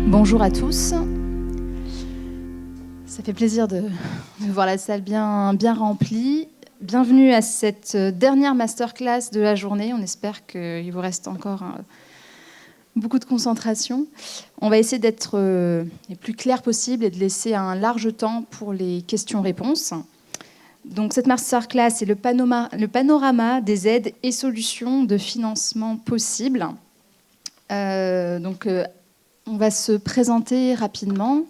Bonjour à tous. Ça fait plaisir de voir la salle bien remplie. Bienvenue à cette dernière masterclass de la journée. On espère qu'il vous reste encore beaucoup de concentration. On va essayer d'être les plus clairs possible et de laisser un large temps pour les questions-réponses. Donc cette masterclass est le panorama des aides et solutions de financement possibles. On va se présenter rapidement.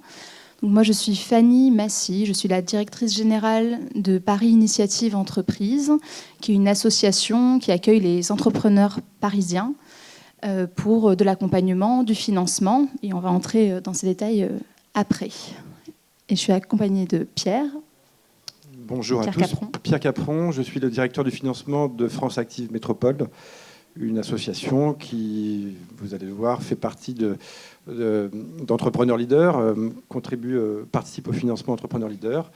Donc moi, je suis Fanny Massy, je suis la directrice générale de Paris Initiative Entreprise, qui est une association qui accueille les entrepreneurs parisiens pour de l'accompagnement, du financement. Et on va entrer dans ces détails après. Et je suis accompagnée de Pierre. Bonjour à tous. Capron. Pierre Capron, je suis le directeur du financement de France Active Métropole, une association qui, vous allez le voir, fait partie d'entrepreneurs leaders, participe au financement entrepreneurs leaders.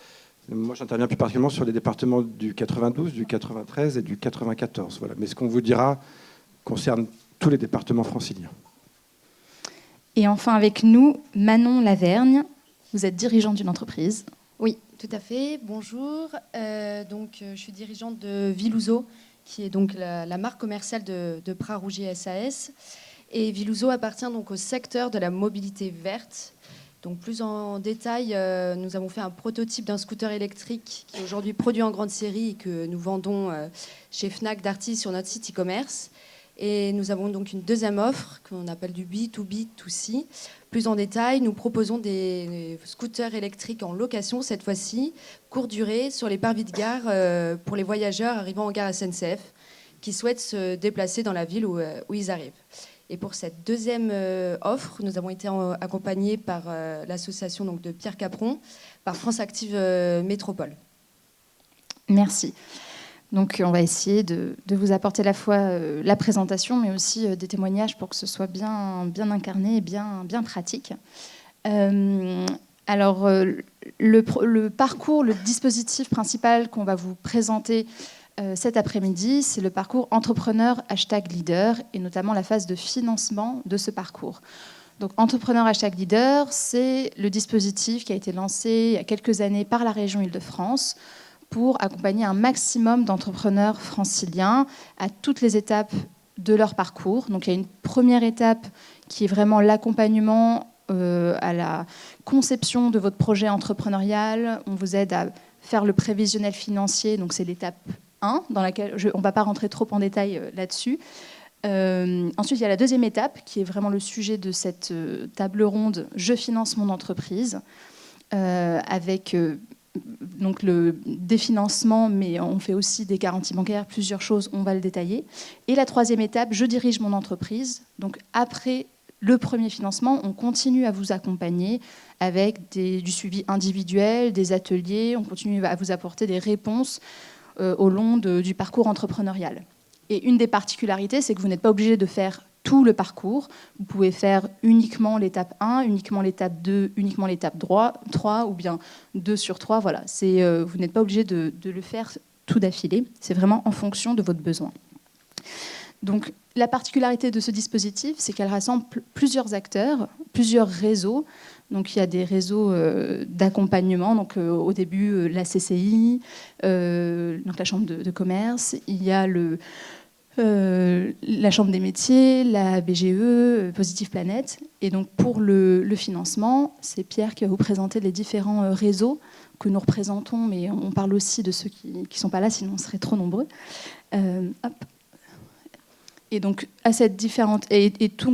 Moi, j'interviens plus particulièrement sur les départements du 92, du 93 et du 94. Voilà. Mais ce qu'on vous dira concerne tous les départements franciliens. Et enfin, avec nous, Manon Lavergne. Vous êtes dirigeante d'une entreprise. Oui, tout à fait. Bonjour. Je suis dirigeante de Vilouzo, qui est donc la marque commerciale de Prat-Rougier SAS. Et Vilouzo appartient donc au secteur de la mobilité verte. Donc plus en détail, nous avons fait un prototype d'un scooter électrique qui est aujourd'hui produit en grande série et que nous vendons chez Fnac Darty sur notre site e-commerce. Et nous avons donc une deuxième offre qu'on appelle du B2B2C. Plus en détail, nous proposons des scooters électriques en location, cette fois-ci, courte durée, sur les parvis de gare pour les voyageurs arrivant en gare SNCF qui souhaitent se déplacer dans la ville où ils arrivent. Et pour cette deuxième offre, nous avons été accompagnés par l'association donc, de Pierre Capron, par France Active Métropole. Merci. Donc on va essayer de vous apporter à la fois la présentation, mais aussi des témoignages pour que ce soit bien incarné et bien pratique. Le parcours, le dispositif principal qu'on va vous présenter cet après-midi, c'est le parcours entrepreneur #leader et notamment la phase de financement de ce parcours. Donc entrepreneur #leader, c'est le dispositif qui a été lancé il y a quelques années par la région Île-de-France pour accompagner un maximum d'entrepreneurs franciliens à toutes les étapes de leur parcours. Donc il y a une première étape qui est vraiment l'accompagnement à la conception de votre projet entrepreneurial. On vous aide à faire le prévisionnel financier, donc c'est l'étape 1, dans laquelle on ne va pas rentrer trop en détail là-dessus. Ensuite, il y a la deuxième étape, qui est vraiment le sujet de cette table ronde « Je finance mon entreprise », avec donc des financements, mais on fait aussi des garanties bancaires, plusieurs choses, on va le détailler. Et la troisième étape, « Je dirige mon entreprise ». Donc après le premier financement, on continue à vous accompagner avec du suivi individuel, des ateliers, on continue à vous apporter des réponses au long du parcours entrepreneurial. Et une des particularités, c'est que vous n'êtes pas obligé de faire tout le parcours. Vous pouvez faire uniquement l'étape 1, uniquement l'étape 2, uniquement l'étape 3 ou bien 2 sur 3. Voilà. Vous n'êtes pas obligé de le faire tout d'affilée. C'est vraiment en fonction de votre besoin. Donc, la particularité de ce dispositif, c'est qu'elle rassemble plusieurs acteurs, plusieurs réseaux. Donc, il y a des réseaux d'accompagnement. Donc, au début, la CCI, donc la Chambre de commerce. Il y a la Chambre des métiers, la BGE, Positive Planète. Et donc, pour le financement, c'est Pierre qui va vous présenter les différents réseaux que nous représentons, mais on parle aussi de ceux qui ne sont pas là, sinon on serait trop nombreux. Et donc,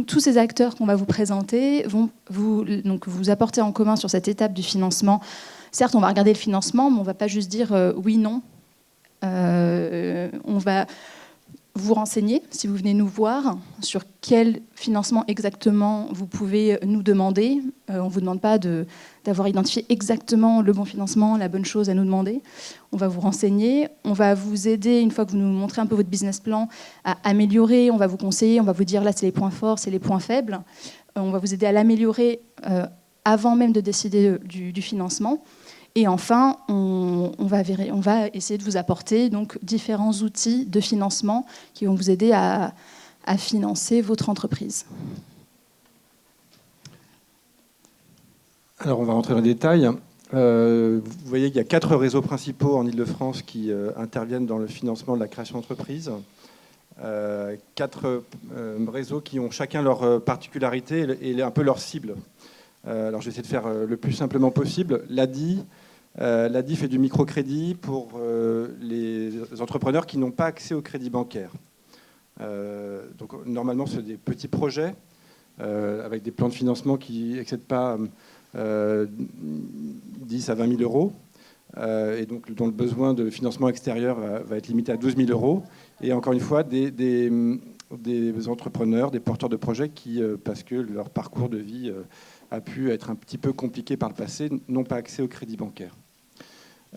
tous ces acteurs qu'on va vous présenter vont vous apporter en commun sur cette étape du financement. Certes, on va regarder le financement, mais on ne va pas juste dire oui, non. On va vous renseigner, si vous venez nous voir, sur quel financement exactement vous pouvez nous demander. On ne vous demande pas d'avoir identifié exactement le bon financement, la bonne chose à nous demander. On va vous renseigner, on va vous aider, une fois que vous nous montrez un peu votre business plan, à améliorer, on va vous conseiller, on va vous dire là c'est les points forts, c'est les points faibles. On va vous aider à l'améliorer avant même de décider du financement. Et enfin, on va essayer de vous apporter donc, différents outils de financement qui vont vous aider à financer votre entreprise. Alors, on va rentrer dans les détails. Vous voyez qu'il y a 4 réseaux principaux en Île-de-France qui interviennent dans le financement de la création d'entreprise. 4 réseaux qui ont chacun leur particularité et un peu leur cible. Alors, je vais essayer de faire le plus simplement possible. L'ADI fait du microcrédit pour les entrepreneurs qui n'ont pas accès au crédit bancaire. Donc, normalement, c'est des petits projets avec des plans de financement qui n'excèdent pas 10 à 20 000 euros, et donc dont le besoin de financement extérieur va être limité à 12 000 euros. Et encore une fois, des entrepreneurs, des porteurs de projets qui, parce que leur parcours de vie a pu être un petit peu compliqué par le passé, n'ont pas accès au crédit bancaire.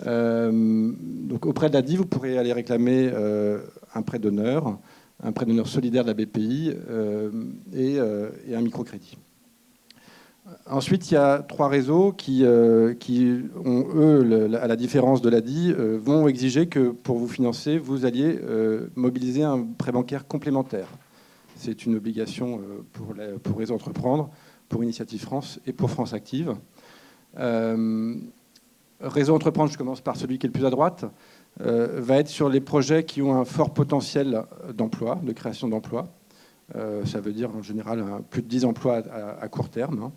Donc auprès de l'ADI, vous pourrez aller réclamer un prêt d'honneur solidaire de la BPI et un microcrédit. Ensuite, il y a 3 réseaux qui ont, eux, à la différence de l'ADI, vont exiger que pour vous financer, vous alliez mobiliser un prêt bancaire complémentaire. C'est une obligation pour Réseau Entreprendre, pour Initiative France et pour France Active. Réseau Entreprendre, je commence par celui qui est le plus à droite, va être sur les projets qui ont un fort potentiel d'emploi, de création d'emplois. Ça veut dire en général plus de 10 emplois à court terme, hein.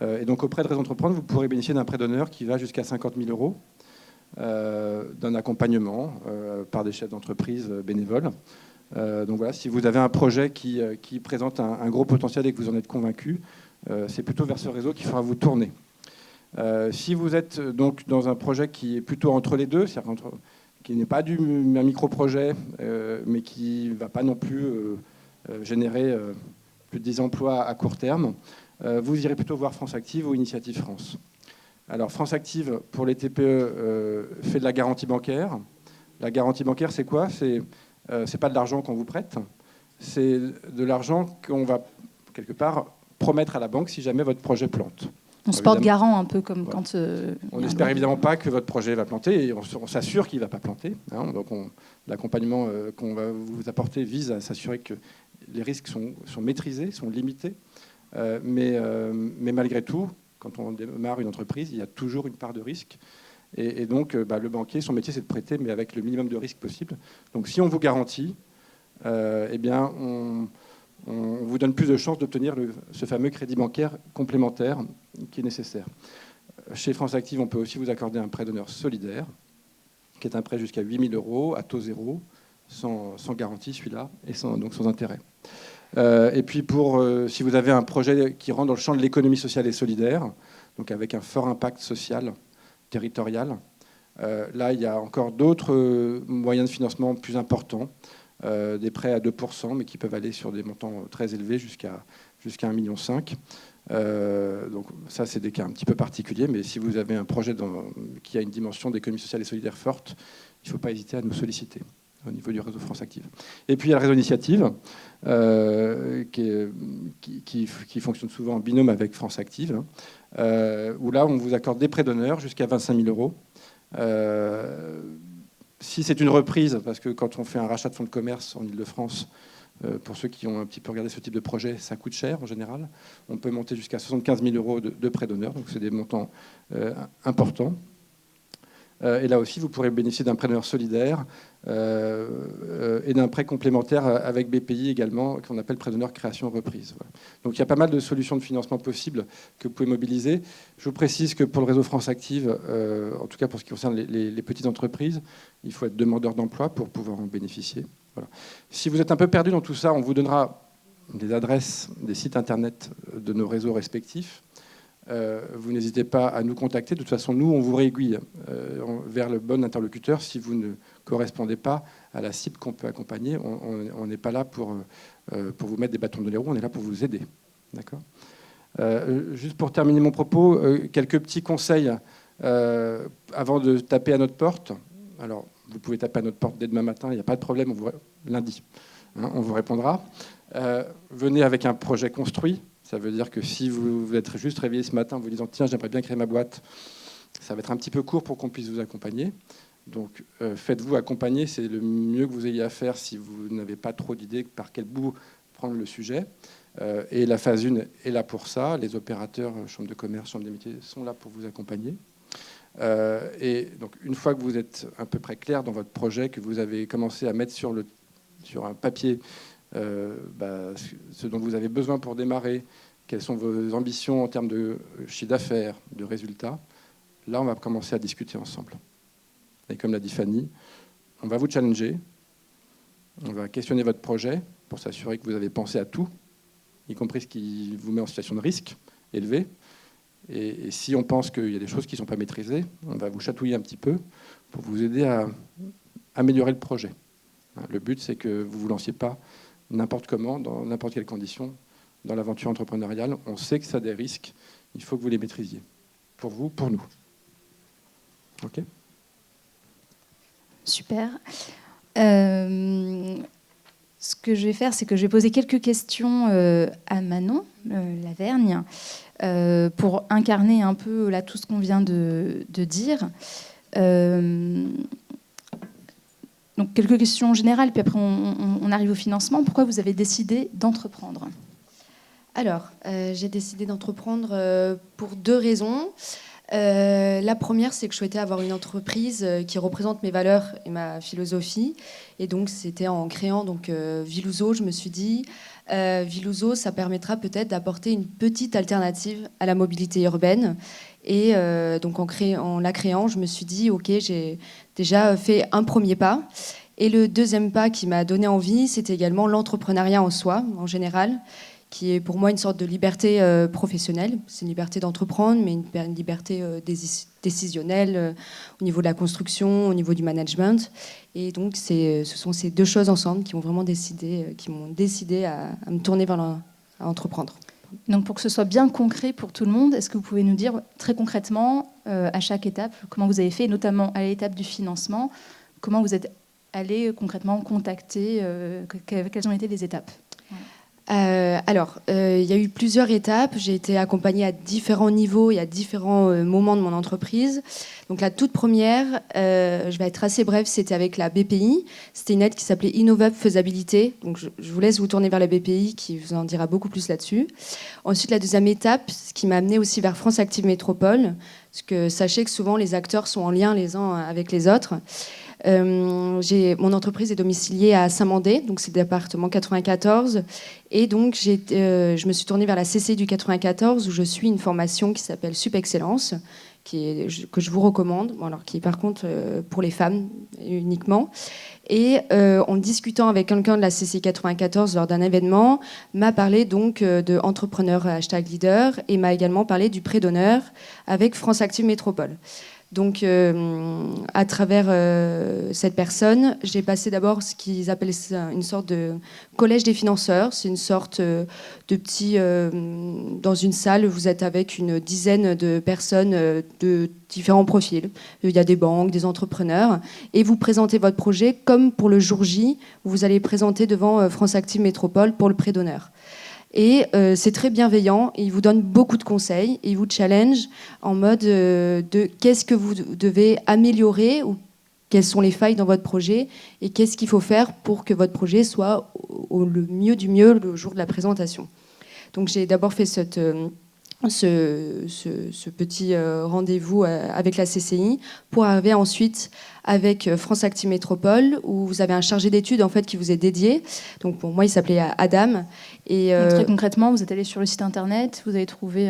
Et donc auprès de Réseau Entreprendre, vous pourrez bénéficier d'un prêt d'honneur qui va jusqu'à 50 000 euros, d'un accompagnement par des chefs d'entreprise bénévoles. Donc voilà, si vous avez un projet qui présente un gros potentiel et que vous en êtes convaincu, c'est plutôt vers ce réseau qu'il faudra vous tourner. Si vous êtes donc dans un projet qui est plutôt entre les deux, c'est-à-dire qui n'est pas un micro-projet, mais qui ne va pas non plus générer plus de 10 emplois à court terme, vous irez plutôt voir France Active ou Initiative France. Alors France Active, pour les TPE, fait de la garantie bancaire. La garantie bancaire, c'est quoi ? C'est pas de l'argent qu'on vous prête, c'est de l'argent qu'on va, quelque part, promettre à la banque si jamais votre projet plante. On se porte garant un peu comme voilà. Quand... on n'espère évidemment pas que votre projet va planter, et on s'assure qu'il ne va pas planter. Hein, donc l'accompagnement qu'on va vous apporter vise à s'assurer que les risques sont maîtrisés, sont limités. Mais malgré tout, quand on démarre une entreprise, il y a toujours une part de risque. Et donc, le banquier, son métier, c'est de prêter, mais avec le minimum de risque possible. Donc, si on vous garantit, eh bien, on vous donne plus de chances d'obtenir ce fameux crédit bancaire complémentaire qui est nécessaire. Chez France Active, on peut aussi vous accorder un prêt d'honneur solidaire, qui est un prêt jusqu'à 8 000 euros à taux zéro, sans garantie celui-là, et donc sans intérêt. Et puis si vous avez un projet qui rentre dans le champ de l'économie sociale et solidaire, donc avec un fort impact social, territorial, là il y a encore d'autres moyens de financement plus importants, des prêts à 2%, mais qui peuvent aller sur des montants très élevés jusqu'à 1,5 million. Donc ça, c'est des cas un petit peu particuliers, mais si vous avez un projet qui a une dimension d'économie sociale et solidaire forte, il ne faut pas hésiter à nous solliciter au niveau du réseau France Active. Et puis il y a le réseau Initiative, qui fonctionne souvent en binôme avec France Active, où là, on vous accorde des prêts d'honneur jusqu'à 25 000 euros. Si c'est une reprise, parce que quand on fait un rachat de fonds de commerce en Île-de-France, pour ceux qui ont un petit peu regardé ce type de projet, ça coûte cher en général. On peut monter jusqu'à 75 000 euros de prêts d'honneur, donc c'est des montants importants. Et là aussi, vous pourrez bénéficier d'un prêt d'honneur solidaire et d'un prêt complémentaire avec BPI également, qu'on appelle prêt d'honneur création reprise. Voilà. Donc il y a pas mal de solutions de financement possibles que vous pouvez mobiliser. Je vous précise que pour le réseau France Active, en tout cas pour ce qui concerne les petites entreprises, il faut être demandeur d'emploi pour pouvoir en bénéficier. Voilà. Si vous êtes un peu perdu dans tout ça, on vous donnera des adresses, des sites internet de nos réseaux respectifs. Vous n'hésitez pas à nous contacter. De toute façon, nous, on vous réaiguille vers le bon interlocuteur si vous ne correspondez pas à la cible qu'on peut accompagner. On n'est pas là pour vous mettre des bâtons dans les roues, on est là pour vous aider. D'accord ? Juste pour terminer mon propos, quelques petits conseils avant de taper à notre porte. Alors, vous pouvez taper à notre porte dès demain matin, il n'y a pas de problème, lundi, hein, on vous répondra. Venez avec un projet construit. Ça veut dire que si vous êtes juste réveillé ce matin en vous disant « Tiens, j'aimerais bien créer ma boîte », ça va être un petit peu court pour qu'on puisse vous accompagner. Donc, faites-vous accompagner, c'est le mieux que vous ayez à faire si vous n'avez pas trop d'idées par quel bout prendre le sujet. Et la phase 1 est là pour ça. Les opérateurs, chambre de commerce, chambre des métiers, sont là pour vous accompagner. Et donc, une fois que vous êtes à peu près clair dans votre projet, que vous avez commencé à mettre sur un papier ce dont vous avez besoin pour démarrer, quelles sont vos ambitions en termes de chiffre d'affaires, de résultats, là, on va commencer à discuter ensemble. Et comme l'a dit Fanny, on va vous challenger, on va questionner votre projet pour s'assurer que vous avez pensé à tout, y compris ce qui vous met en situation de risque élevé. Et si on pense qu'il y a des choses qui ne sont pas maîtrisées, on va vous chatouiller un petit peu pour vous aider à améliorer le projet. Le but, c'est que vous ne vous lanciez pas n'importe comment, dans n'importe quelle condition, dans l'aventure entrepreneuriale. On sait que ça a des risques, il faut que vous les maîtrisiez. Pour vous, pour nous. OK ? Super. Ce que je vais faire, c'est que je vais poser quelques questions à Manon Lavergne pour incarner un peu là, tout ce qu'on vient de dire. Donc, quelques questions générales, puis après on arrive au financement. Pourquoi vous avez décidé d'entreprendre ? Alors, j'ai décidé d'entreprendre pour 2 raisons. La première, c'est que je souhaitais avoir une entreprise qui représente mes valeurs et ma philosophie. Et donc, c'était en créant Vilouzo, je me suis dit, Vilouzo, ça permettra peut-être d'apporter une petite alternative à la mobilité urbaine. Et donc, en la créant, je me suis dit, OK, j'ai déjà fait un premier pas. Et le deuxième pas qui m'a donné envie, c'était également l'entrepreneuriat en soi, en général, qui est pour moi une sorte de liberté professionnelle. C'est une liberté d'entreprendre, mais une liberté décisionnelle au niveau de la construction, au niveau du management. Et donc, ce sont ces 2 choses ensemble qui m'ont vraiment décidé à me tourner vers à entreprendre. Donc, pour que ce soit bien concret pour tout le monde, est-ce que vous pouvez nous dire très concrètement, à chaque étape, comment vous avez fait, notamment à l'étape du financement, comment vous êtes allé concrètement contacter, quelles ont été les étapes ? Alors, il y a eu plusieurs étapes. J'ai été accompagnée à différents niveaux et à différents moments de mon entreprise. Donc, la toute première, je vais être assez brève, c'était avec la BPI. C'était une aide qui s'appelait InnovUp Faisabilité. Donc, je vous laisse vous tourner vers la BPI qui vous en dira beaucoup plus là-dessus. Ensuite, la deuxième étape, ce qui m'a amenée aussi vers France Active Métropole, parce que sachez que souvent les acteurs sont en lien les uns avec les autres. Mon entreprise est domiciliée à Saint-Mandé, donc c'est le département 94, et donc je me suis tournée vers la CCI du 94 où je suis une formation qui s'appelle Sup Excellence, que je vous recommande, qui est par contre pour les femmes uniquement. Et en discutant avec quelqu'un de la CCI 94 lors d'un événement, m'a parlé donc de entrepreneur #leader et m'a également parlé du prêt d'honneur avec France Active Métropole. Donc, à travers cette personne, j'ai passé d'abord ce qu'ils appellent une sorte de collège des financeurs. C'est une sorte de petit... dans une salle, vous êtes avec une dizaine de personnes de différents profils. Il y a des banques, des entrepreneurs. Et vous présentez votre projet comme pour le jour J, où vous allez présenter devant France Active Métropole pour le prêt d'honneur. Et c'est très bienveillant, et il vous donne beaucoup de conseils, et il vous challenge en mode de qu'est-ce que vous devez améliorer, ou quelles sont les failles dans votre projet, et qu'est-ce qu'il faut faire pour que votre projet soit le mieux du mieux le jour de la présentation. Donc j'ai d'abord fait ce petit rendez-vous avec la CCI pour arriver ensuite avec France Active Métropole où vous avez un chargé d'études en fait qui vous est dédié. Donc pour moi il s'appelait Adam. Et donc, très concrètement, vous êtes allé sur le site internet, vous avez trouvé,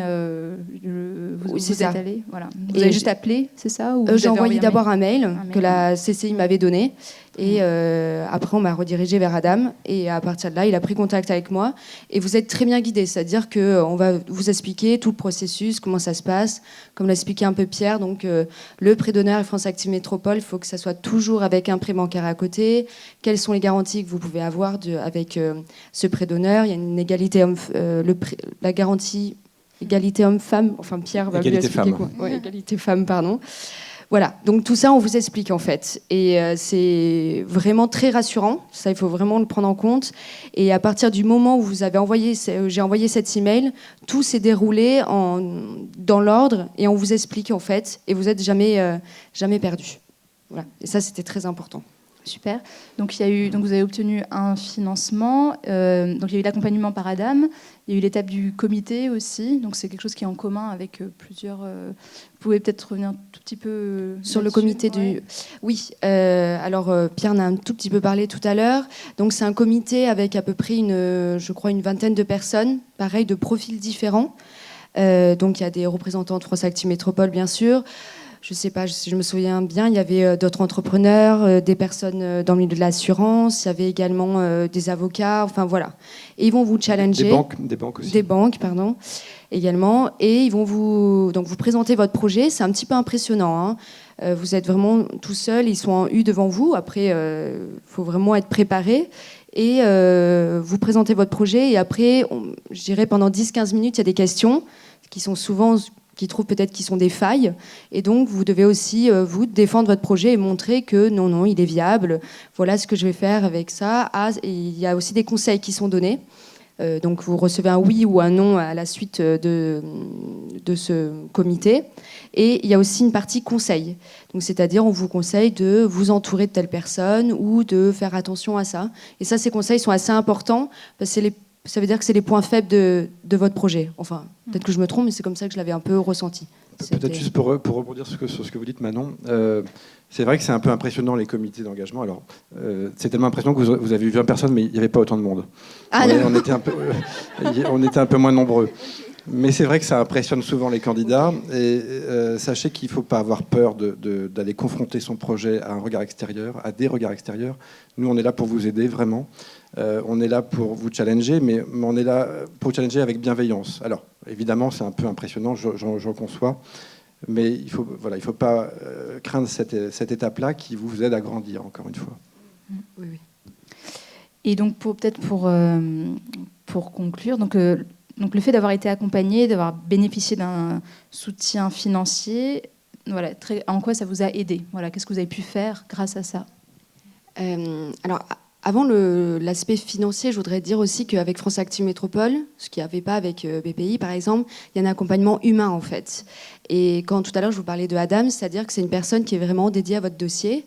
vous êtes allé, voilà. Vous avez juste appelé, c'est ça, ou j'ai envoyé d'abord un mail que la CCI m'avait donné. Et après, on m'a redirigé vers Adam. Et à partir de là, il a pris contact avec moi. Et vous êtes très bien guidé. C'est-à-dire qu'on va vous expliquer tout le processus, comment ça se passe. Comme l'a expliqué un peu Pierre, donc, le prêt d'honneur et France Active Métropole, il faut que ça soit toujours avec un prêt bancaire à côté. Quelles sont les garanties que vous pouvez avoir avec ce prêt d'honneur ? Il y a une égalité la garantie égalité homme-femme. Enfin, Pierre va lui expliquer quoi. Ouais, égalité femme, pardon. Voilà, donc tout ça, on vous explique en fait. Et c'est vraiment très rassurant, ça il faut vraiment le prendre en compte. Et à partir du moment où j'ai envoyé cet email, tout s'est déroulé dans l'ordre et on vous explique en fait, et vous n'êtes jamais perdu. Voilà. Et ça, c'était très important. Super. Donc, vous avez obtenu un financement. Donc, il y a eu l'accompagnement par Adam. Il y a eu l'étape du comité aussi. Donc, c'est quelque chose qui est en commun avec plusieurs. Vous pouvez peut-être revenir un tout petit peu sur le comité du. Oui. Alors, Pierre en a un tout petit peu parlé tout à l'heure. Donc, c'est un comité avec à peu près je crois, une vingtaine de personnes, pareil, de profils différents. Donc, il y a des représentants de France Active Métropole, bien sûr. Je ne sais pas si je me souviens bien, il y avait d'autres entrepreneurs, des personnes dans le milieu de l'assurance, il y avait également des avocats, enfin voilà. Et ils vont vous challenger. Des banques aussi. Des banques, pardon, également. Et ils vont vous présenter votre projet. C'est un petit peu impressionnant, hein. Vous êtes vraiment tout seul, ils sont en U devant vous. Après, faut vraiment être préparé. Et vous présentez votre projet. Et après, je dirais pendant 10-15 minutes, il y a des questions qui sont souvent... qui trouvent peut-être qu'ils sont des failles. Et donc, vous devez aussi, vous, défendre votre projet et montrer que non, il est viable. Voilà ce que je vais faire avec ça. Et il y a aussi des conseils qui sont donnés. Donc, vous recevez un oui ou un non à la suite de ce comité. Et il y a aussi une partie conseil. Donc, c'est-à-dire, on vous conseille de vous entourer de telle personne ou de faire attention à ça. Et ça, ces conseils sont assez importants parce que ça veut dire que c'est les points faibles de votre projet. Enfin, peut-être que je me trompe, mais c'est comme ça que je l'avais un peu ressenti. Peut-être juste pour rebondir sur ce que vous dites, Manon. C'est vrai que c'est un peu impressionnant, les comités d'engagement. Alors, c'est tellement impressionnant que vous avez eu 20 personnes, mais il n'y avait pas autant de monde. On était un peu moins nombreux. Mais c'est vrai que ça impressionne souvent les candidats. Et sachez qu'il ne faut pas avoir peur d'aller confronter son projet à un regard extérieur, à des regards extérieurs. Nous, on est là pour vous aider, vraiment. On est là pour vous challenger, mais on est là pour vous challenger avec bienveillance. Alors, évidemment, c'est un peu impressionnant, j'en conçois, mais il ne faut pas craindre cette étape-là qui vous aide à grandir, encore une fois. Oui. Et donc, pour conclure, donc le fait d'avoir été accompagné, d'avoir bénéficié d'un soutien financier, voilà, en quoi ça vous a aidé? Voilà, qu'est-ce que vous avez pu faire grâce à ça? Alors, avant l'aspect financier, je voudrais dire aussi qu'avec France Active Métropole, ce qu'il n'y avait pas avec BPI par exemple, il y a un accompagnement humain en fait. Et quand tout à l'heure je vous parlais de Adam, c'est-à-dire que c'est une personne qui est vraiment dédiée à votre dossier.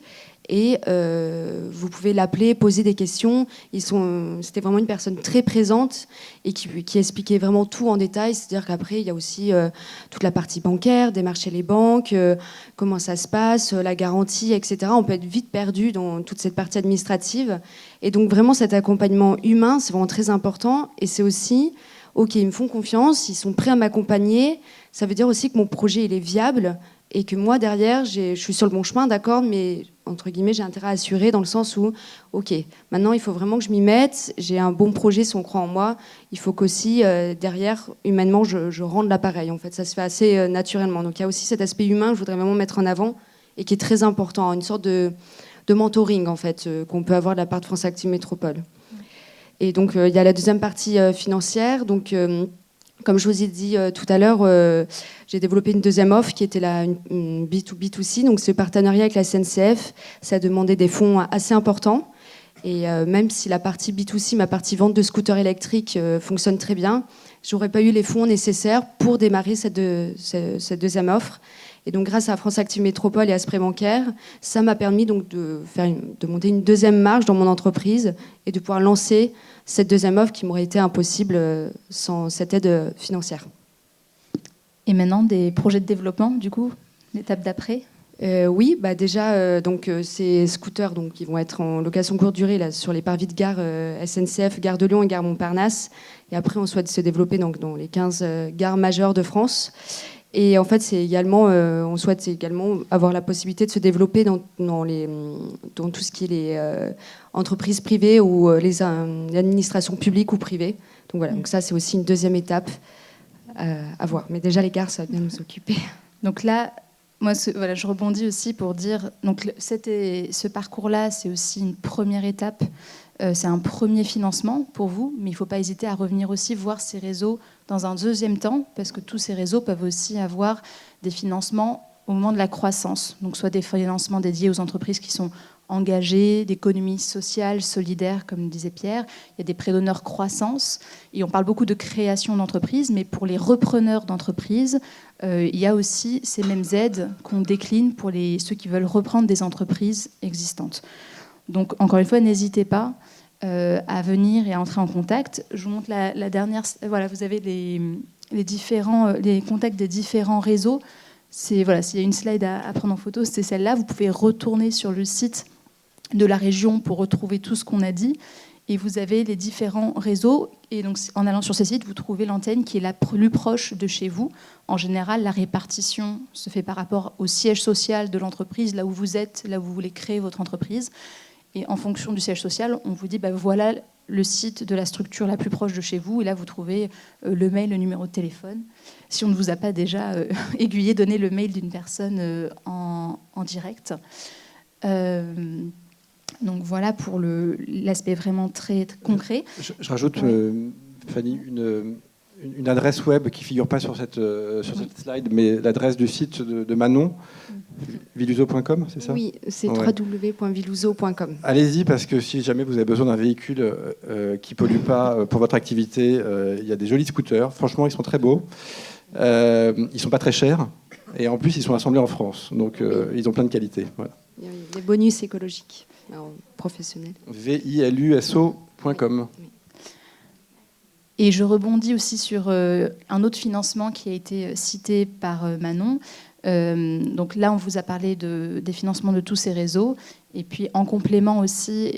Et vous pouvez l'appeler, poser des questions. C'était vraiment une personne très présente et qui expliquait vraiment tout en détail. C'est-à-dire qu'après, il y a aussi toute la partie bancaire, démarcher les banques, comment ça se passe, la garantie, etc. On peut être vite perdu dans toute cette partie administrative. Et donc vraiment, cet accompagnement humain, c'est vraiment très important. Et c'est aussi, OK, ils me font confiance, ils sont prêts à m'accompagner. Ça veut dire aussi que mon projet, il est viable. Et que moi, derrière, je suis sur le bon chemin, d'accord, mais entre guillemets, j'ai intérêt à assurer dans le sens où, OK, maintenant, il faut vraiment que je m'y mette. J'ai un bon projet si on croit en moi. Il faut qu'aussi, derrière, humainement, je rende l'appareil. En fait, ça se fait assez naturellement. Donc, il y a aussi cet aspect humain que je voudrais vraiment mettre en avant et qui est très important, une sorte de mentoring, en fait, qu'on peut avoir de la part de France Active Métropole. Et donc, il y a la deuxième partie financière. Donc, comme je vous ai dit tout à l'heure, j'ai développé une deuxième offre qui était une B2B2C, donc ce partenariat avec la SNCF, ça a demandé des fonds assez importants. Et même si la partie B2C, ma partie vente de scooters électriques fonctionne très bien, j'aurais pas eu les fonds nécessaires pour démarrer cette deuxième offre. Et donc grâce à France Active Métropole et à Spray Bancaire, ça m'a permis donc de monter une deuxième marge dans mon entreprise et de pouvoir lancer cette deuxième offre qui m'aurait été impossible sans cette aide financière. Et maintenant, des projets de développement, du coup, l'étape d'après? Oui, déjà, ces scooters qui vont être en location courte durée là, sur les parvis de gare SNCF, gare de Lyon et gare Montparnasse. Et après, on souhaite se développer dans les 15 gares majeures de France. Et en fait, on souhaite également avoir la possibilité de se développer dans tout ce qui est les entreprises privées ou les administrations publiques ou privées. Donc voilà, donc ça, c'est aussi une deuxième étape à voir. Mais déjà, les gares, ça va bien nous occuper. Donc là, moi, je rebondis aussi pour dire, donc ce parcours-là, c'est aussi une première étape. C'est un premier financement pour vous, mais il ne faut pas hésiter à revenir aussi voir ces réseaux dans un deuxième temps, parce que tous ces réseaux peuvent aussi avoir des financements au moment de la croissance, donc soit des financements dédiés aux entreprises qui sont engagées, d'économie sociale, solidaire, comme disait Pierre. Il y a des prêts d'honneur croissance, et on parle beaucoup de création d'entreprises, mais pour les repreneurs d'entreprises, il y a aussi ces mêmes aides qu'on décline pour ceux qui veulent reprendre des entreprises existantes. Donc, encore une fois, n'hésitez pas à venir et à entrer en contact. Je vous montre la dernière. Voilà, vous avez les contacts des différents réseaux. S'il y a une slide à prendre en photo, c'est celle-là. Vous pouvez retourner sur le site de la région pour retrouver tout ce qu'on a dit. Et vous avez les différents réseaux. Et donc, en allant sur ces sites, vous trouvez l'antenne qui est la plus proche de chez vous. En général, la répartition se fait par rapport au siège social de l'entreprise, là où vous êtes, là où vous voulez créer votre entreprise. Et en fonction du siège social, on vous dit, voilà le site de la structure la plus proche de chez vous. Et là, vous trouvez le mail, le numéro de téléphone. Si on ne vous a pas déjà aiguillé, donnez le mail d'une personne en direct. Donc voilà pour l'aspect vraiment très, très concret. Je rajoute, Fanny, une adresse web qui ne figure pas sur cette slide, mais l'adresse du site de Manon, viluso.com, c'est ça? Oui, c'est www.viluso.com. Allez-y, parce que si jamais vous avez besoin d'un véhicule qui ne pollue pas pour votre activité, il y a des jolis scooters. Franchement, ils sont très beaux. Ils ne sont pas très chers. Et en plus, ils sont assemblés en France. Donc, ils ont plein de qualités. Voilà. Il y a des bonus écologiques professionnels. viluso.com. Oui. Et je rebondis aussi sur un autre financement qui a été cité par Manon. Donc là, on vous a parlé des financements de tous ces réseaux. Et puis, en complément aussi,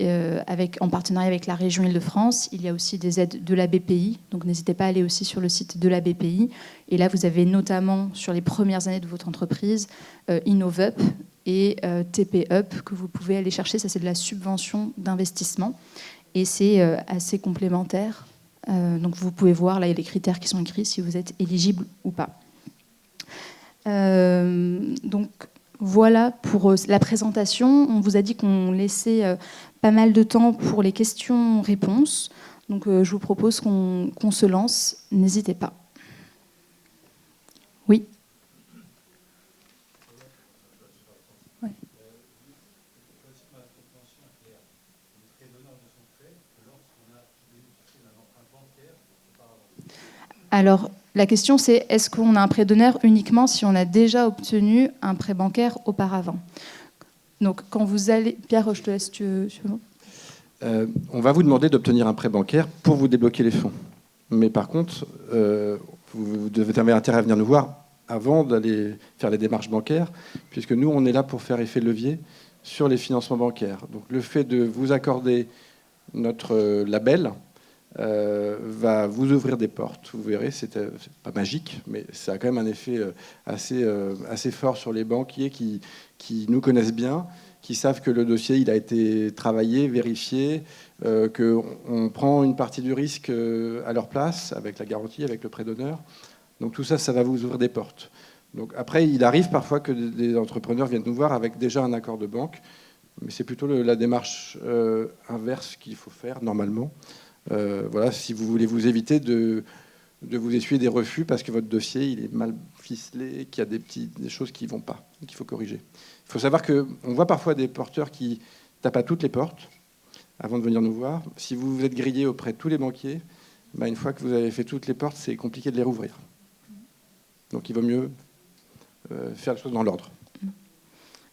en partenariat avec la région Île-de-France, il y a aussi des aides de la BPI. Donc, n'hésitez pas à aller aussi sur le site de la BPI. Et là, vous avez notamment, sur les premières années de votre entreprise, InnovUp et TPUp que vous pouvez aller chercher. Ça, c'est de la subvention d'investissement. Et c'est assez complémentaire. Donc, vous pouvez voir, là, il y a les critères qui sont écrits, si vous êtes éligible ou pas. Donc, voilà pour la présentation. On vous a dit qu'on laissait pas mal de temps pour les questions-réponses. Donc, je vous propose qu'on se lance. N'hésitez pas. Oui. Ouais. Alors, la question, c'est est-ce qu'on a un prêt d'honneur uniquement si on a déjà obtenu un prêt bancaire auparavant? Donc, quand vous allez... Pierre, je te laisse... On va vous demander d'obtenir un prêt bancaire pour vous débloquer les fonds. Mais par contre, vous devez avoir intérêt à venir nous voir avant d'aller faire les démarches bancaires, puisque nous, on est là pour faire effet de levier sur les financements bancaires. Donc, le fait de vous accorder notre label va vous ouvrir des portes. Vous verrez, c'est pas magique, mais ça a quand même un effet assez fort sur les banquiers qui nous connaissent bien, qui savent que le dossier il a été travaillé, vérifié, qu'on prend une partie du risque à leur place, avec la garantie, avec le prêt d'honneur. Donc tout ça, ça va vous ouvrir des portes. Donc après, il arrive parfois que des entrepreneurs viennent nous voir avec déjà un accord de banque, mais c'est plutôt la démarche inverse qu'il faut faire normalement. Voilà, si vous voulez vous éviter de vous essuyer des refus parce que votre dossier il est mal ficelé, qu'il y a des choses qui ne vont pas, qu'il faut corriger. Il faut savoir qu'on voit parfois des porteurs qui tapent à toutes les portes avant de venir nous voir. Si vous êtes grillé auprès de tous les banquiers, une fois que vous avez fait toutes les portes, c'est compliqué de les rouvrir. Donc il vaut mieux faire les choses dans l'ordre.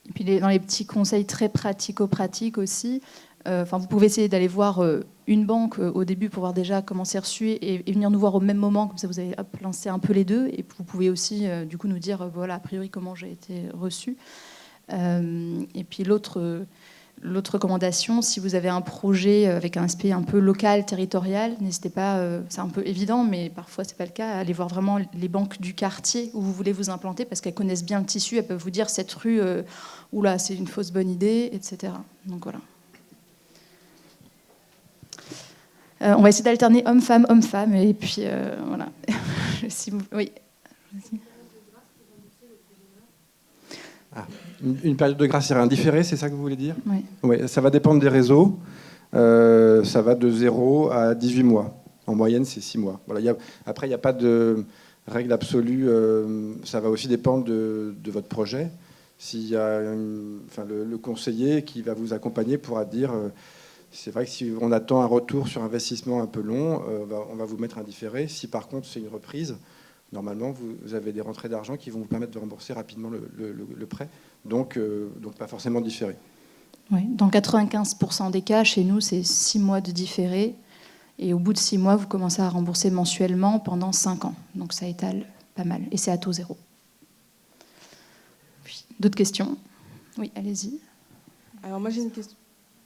Et puis dans les petits conseils très pratico-pratiques aussi, vous pouvez essayer d'aller voir une banque au début pour voir déjà comment c'est reçu et venir nous voir au même moment, comme ça vous avez lancé un peu les deux. Et vous pouvez aussi du coup nous dire voilà a priori comment j'ai été reçu. Et puis l'autre recommandation, si vous avez un projet avec un aspect un peu local, territorial, n'hésitez pas, c'est un peu évident, mais parfois c'est pas le cas, à aller voir vraiment les banques du quartier où vous voulez vous implanter parce qu'elles connaissent bien le tissu, elles peuvent vous dire cette rue, oula, c'est une fausse bonne idée, etc. Donc voilà. On va essayer d'alterner homme-femme, et puis voilà. Si vous... Oui. Une période de grâce, c'est un différé, c'est ça que vous voulez dire? Oui. Ouais, ça va dépendre des réseaux. Ça va de 0 à 18 mois. En moyenne, c'est 6 mois. Voilà, après, il n'y a pas de Règle absolue, ça va aussi dépendre de votre projet. S'il y a le conseiller qui va vous accompagner pourra dire c'est vrai que si on attend un retour sur investissement un peu long, on va vous mettre un différé. Si par contre c'est une reprise, normalement vous avez des rentrées d'argent qui vont vous permettre de rembourser rapidement le prêt, donc pas forcément différé. Oui, dans 95% des cas, chez nous, c'est 6 mois de différé. Et au bout de 6 mois, vous commencez à rembourser mensuellement pendant 5 ans. Donc ça étale pas mal. Et c'est à taux zéro. D'autres questions? Oui, allez-y. Alors moi j'ai une question.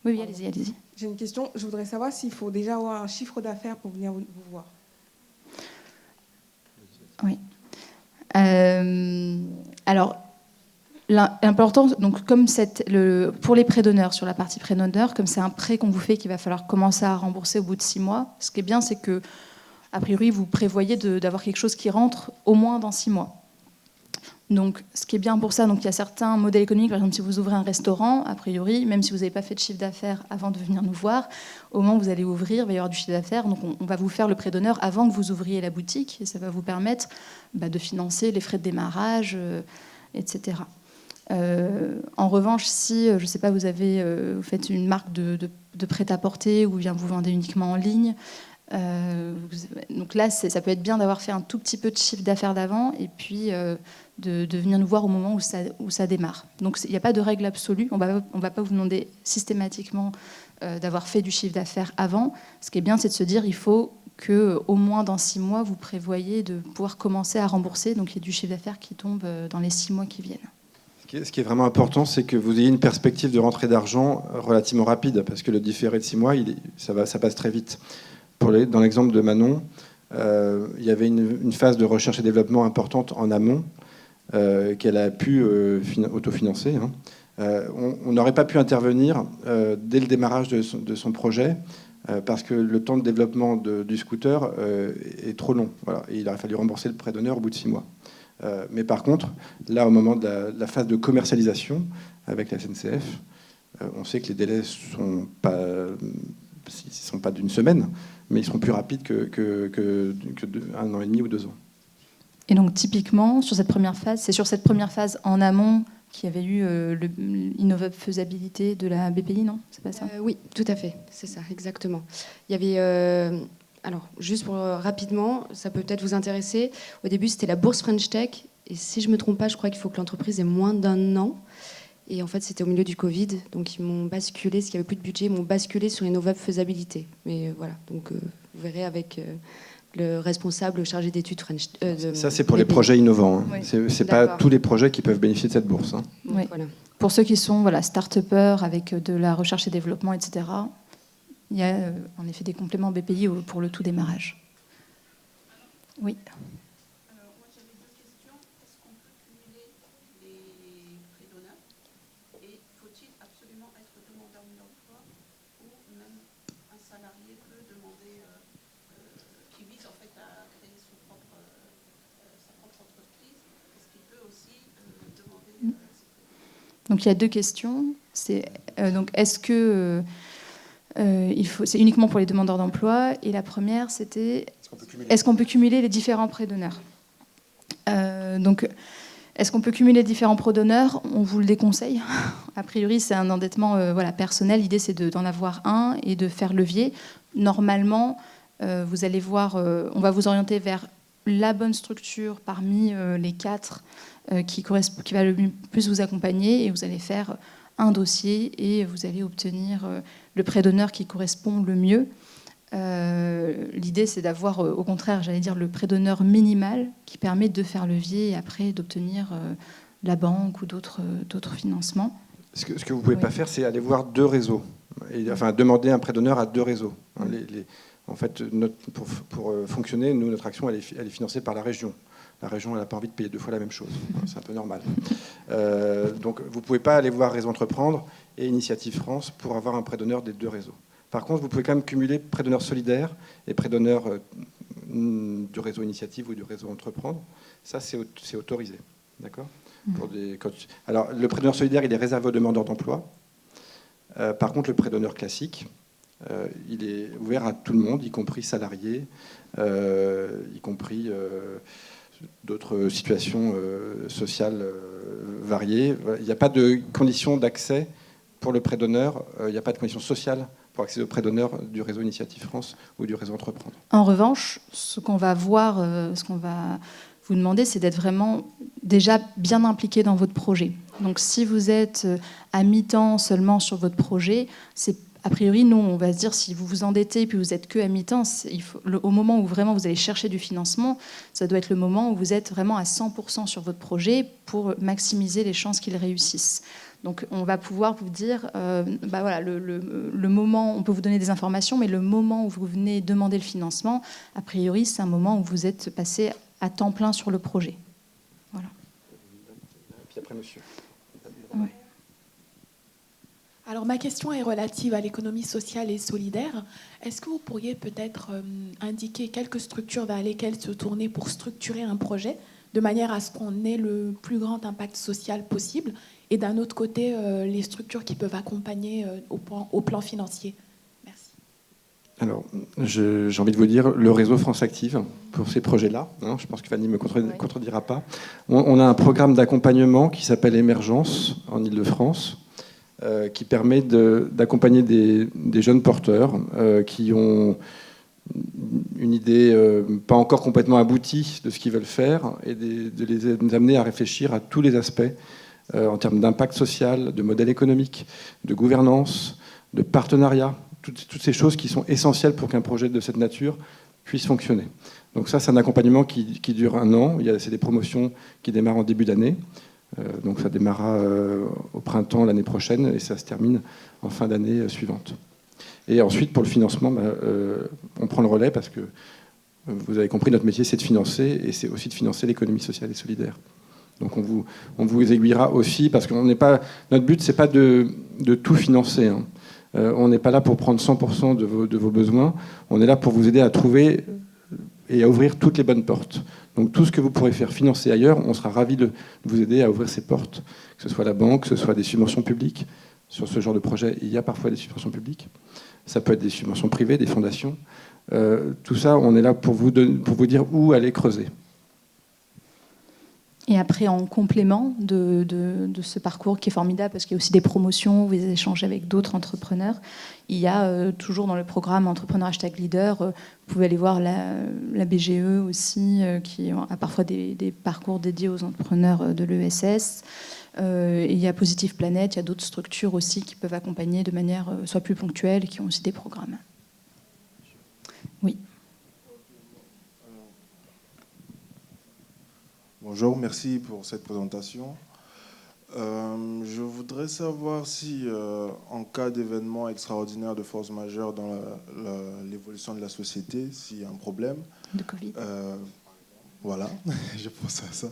Oui, allez-y. J'ai une question. Je voudrais savoir s'il faut déjà avoir un chiffre d'affaires pour venir vous voir. Oui. Alors, l'important, donc comme pour les prêts d'honneur, sur la partie prêt d'honneur, comme c'est un prêt qu'on vous fait qu'il va falloir commencer à rembourser au bout de 6 mois, ce qui est bien, c'est que, a priori, vous prévoyez d'avoir quelque chose qui rentre au moins dans 6 mois. Donc, ce qui est bien pour ça, donc il y a certains modèles économiques, par exemple, si vous ouvrez un restaurant, a priori, même si vous n'avez pas fait de chiffre d'affaires avant de venir nous voir, au moment où vous allez ouvrir, il va y avoir du chiffre d'affaires, donc on va vous faire le prêt d'honneur avant que vous ouvriez la boutique, et ça va vous permettre de financer les frais de démarrage, etc. En revanche, si, je ne sais pas, vous faites une marque de prêt-à-porter ou bien vous vendez uniquement en ligne, donc là, ça peut être bien d'avoir fait un tout petit peu de chiffre d'affaires d'avant et puis de venir nous voir au moment où ça démarre. Donc il n'y a pas de règle absolue. On va pas vous demander systématiquement d'avoir fait du chiffre d'affaires avant. Ce qui est bien, c'est de se dire il faut qu'au moins dans 6 mois, vous prévoyez de pouvoir commencer à rembourser. Donc il y a du chiffre d'affaires qui tombe dans les 6 mois qui viennent. Ce qui est vraiment important, c'est que vous ayez une perspective de rentrée d'argent relativement rapide, parce que le différé de 6 mois, ça passe très vite. Dans l'exemple de Manon, il y avait une phase de recherche et développement importante en amont qu'elle a pu autofinancer. On n'aurait pas pu intervenir dès le démarrage de son projet parce que le temps de développement du scooter est trop long. Voilà. Et il aurait fallu rembourser le prêt d'honneur au bout de 6 mois. Mais par contre, là, au moment de la phase de commercialisation avec la SNCF, on sait que les délais sont pas d'une semaine, mais ils seront plus rapides que 1 an et demi ou 2 ans. Et donc typiquement, c'est sur cette première phase en amont qu'il y avait eu l'Innov'Up faisabilité de la BPI, non? C'est pas ça? Oui, tout à fait, c'est ça, exactement. Il y avait... alors, juste rapidement, ça peut peut-être vous intéresser. Au début, c'était la bourse French Tech. Et si je ne me trompe pas, je crois qu'il faut que l'entreprise ait moins d'1 an. Et en fait, c'était au milieu du Covid. Donc, ils m'ont basculé, parce qu'il n'y avait plus de budget, ils m'ont basculé sur Innov'Up faisabilité. Mais voilà, donc vous verrez avec le responsable chargé d'études French. Ça, c'est pour les projets innovants. Oui. C'est pas tous les projets qui peuvent bénéficier de cette bourse. Oui. Voilà. Pour ceux qui sont start-upers avec de la recherche et développement, etc., il y a en effet des compléments BPI pour le tout démarrage. Oui. Alors, moi j'avais 2 questions. Est-ce qu'on peut cumuler les prêts d'honneur? Et faut-il absolument être demandeur d'emploi ou même un salarié peut demander, qui vise en fait à créer sa propre entreprise, est-ce qu'il peut aussi demander Donc il y a 2 questions. Donc est-ce que c'est uniquement pour les demandeurs d'emploi? Et la première, c'était est-ce qu'on peut cumuler les différents prêts d'honneur? Donc, est-ce qu'on peut cumuler différents prêts d'honneur? On vous le déconseille. A priori, c'est un endettement personnel. L'idée, c'est d'en avoir un et de faire levier. Normalement, vous allez voir, on va vous orienter vers la bonne structure parmi les 4 qui va le plus vous accompagner, et vous allez faire un dossier et vous allez obtenir le prêt d'honneur qui correspond le mieux. L'idée, c'est d'avoir, au contraire, j'allais dire, le prêt d'honneur minimal qui permet de faire levier et après d'obtenir la banque ou d'autres financements. Ce que vous ne pouvez pas faire, c'est aller voir 2 réseaux. Demander un prêt d'honneur à 2 réseaux. En fait, pour fonctionner, notre action, elle est financée par la région. La région, elle n'a pas envie de payer 2 fois la même chose. C'est un peu normal. Donc, vous ne pouvez pas aller voir Réseau Entreprendre et Initiative France pour avoir un prêt d'honneur des 2 réseaux. Par contre, vous pouvez quand même cumuler prêt d'honneur solidaire et prêt d'honneur du réseau Initiative ou du réseau Entreprendre. Ça, c'est autorisé. D'accord ? Alors, le prêt d'honneur solidaire, il est réservé aux demandeurs d'emploi. Par contre, le prêt d'honneur classique, il est ouvert à tout le monde, y compris salariés, y compris d'autres situations sociales variées. Il n'y a pas de conditions d'accès pour le prêt d'honneur, il n'y a pas de conditions sociales pour accéder au prêt d'honneur du réseau Initiative France ou du réseau Entreprendre. En revanche, ce qu'on va voir, ce qu'on va vous demander, c'est d'être vraiment déjà bien impliqué dans votre projet. Donc si vous êtes à mi-temps seulement sur votre projet, c'est a priori, non, on va se dire, si vous vous endettez et puis vous êtes que à mi-temps, au moment où vraiment vous allez chercher du financement, ça doit être le moment où vous êtes vraiment à 100% sur votre projet pour maximiser les chances qu'il réussisse. Donc on va pouvoir vous dire, voilà, le moment, on peut vous donner des informations, mais le moment où vous venez demander le financement, a priori, c'est un moment où vous êtes passé à temps plein sur le projet. Voilà. Puis après, monsieur. Ouais. Alors ma question est relative à l'économie sociale et solidaire. Est-ce que vous pourriez peut-être indiquer quelques structures vers lesquelles se tourner pour structurer un projet, de manière à ce qu'on ait le plus grand impact social possible, et d'un autre côté, les structures qui peuvent accompagner au plan financier? Merci. Alors, j'ai envie de vous dire, le réseau France Active, pour ces projets-là, je pense que Fanny ne me contredira pas, on a un programme d'accompagnement qui s'appelle Émergence en Île-de-France, qui permet d'accompagner des jeunes porteurs qui ont une idée pas encore complètement aboutie de ce qu'ils veulent faire et de les amener à réfléchir à tous les aspects en termes d'impact social, de modèle économique, de gouvernance, de partenariat, toutes ces choses qui sont essentielles pour qu'un projet de cette nature puisse fonctionner. Donc ça, c'est un accompagnement qui dure 1 an. C'est des promotions qui démarrent en début d'année. Donc ça démarrera au printemps l'année prochaine et ça se termine en fin d'année suivante. Et ensuite, pour le financement, on prend le relais parce que vous avez compris, notre métier, c'est de financer et c'est aussi de financer l'économie sociale et solidaire. Donc on vous aiguillera aussi parce que notre but, c'est pas de tout financer. On n'est pas là pour prendre 100% de vos besoins. On est là pour vous aider à trouver et à ouvrir toutes les bonnes portes. Donc tout ce que vous pourrez faire financer ailleurs, on sera ravis de vous aider à ouvrir ces portes, que ce soit la banque, que ce soit des subventions publiques. Sur ce genre de projet, il y a parfois des subventions publiques. Ça peut être des subventions privées, des fondations. Tout ça, on est là pour vous dire où aller creuser. Et après, en complément de ce parcours qui est formidable, parce qu'il y a aussi des promotions, vous échangez avec d'autres entrepreneurs, il y a toujours dans le programme Entrepreneur #Leader, vous pouvez aller voir la BGE aussi, qui a parfois des parcours dédiés aux entrepreneurs de l'ESS. Il y a Positive Planète, il y a d'autres structures aussi qui peuvent accompagner de manière soit plus ponctuelle et qui ont aussi des programmes. Oui. Bonjour, merci pour cette présentation. Je voudrais savoir si, en cas d'événement extraordinaire de force majeure dans l'évolution de la société, s'il y a un problème... De Covid. Voilà, je pense à ça.